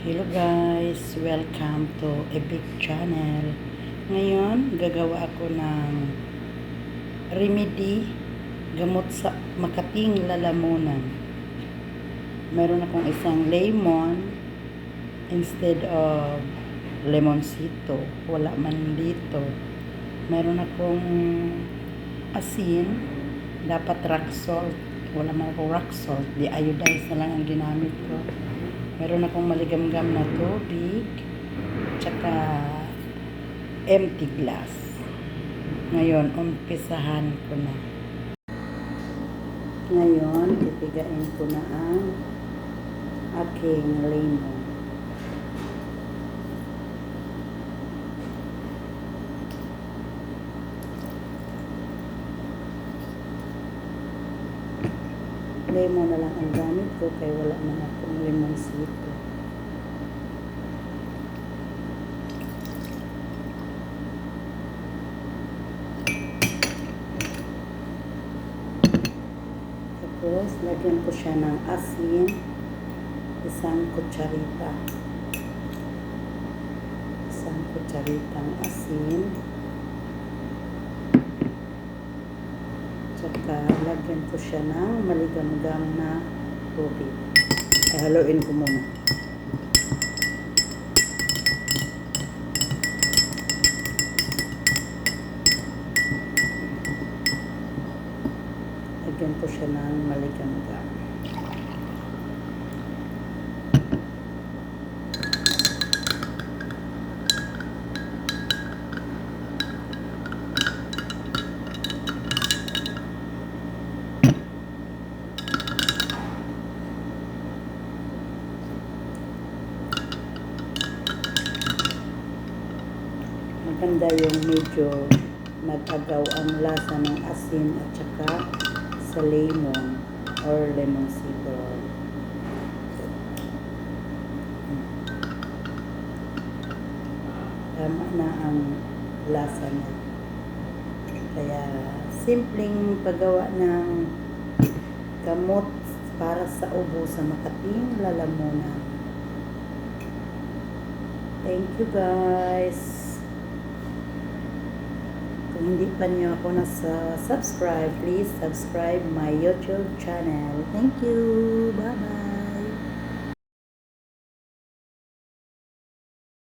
Hello guys, welcome to Epic Channel. Ngayon, gagawa ako ng remedy gamot sa makating lalamunan. Meron akong isang lemon instead of lemonsito. Wala man dito. Meron akong asin, dapat rock salt. Wala man akong rock salt, di iodized na lang ang ginamit ko. Meron akong maligamgam na tubig, tsaka empty glass. Ngayon, umpisahan ko na. Ngayon, pipigain ko na ang aking lemon. Lemon na lang ang gamit ko kaya wala man akong lemonsito. Tapos, lagyan ko siya ng asin, isang kutsarita. Isang kutsaritang asin. Tsaka, lagyan ko siya ng maligamgam na tubig. Haluin ko muna. Lagyan ko siya ng maligamgam. Maganda yung medyo nag-agaw ang lasa ng asin at saka sa lemon or lemonsito. Tama na ang lasa niya. Kaya simpleng paggawa ng gamot para sa ubo sa makating lalamunan. Thank you guys. Kung hindi pa niyo ako subscribe, please subscribe my YouTube channel. Thank you. Bye-bye.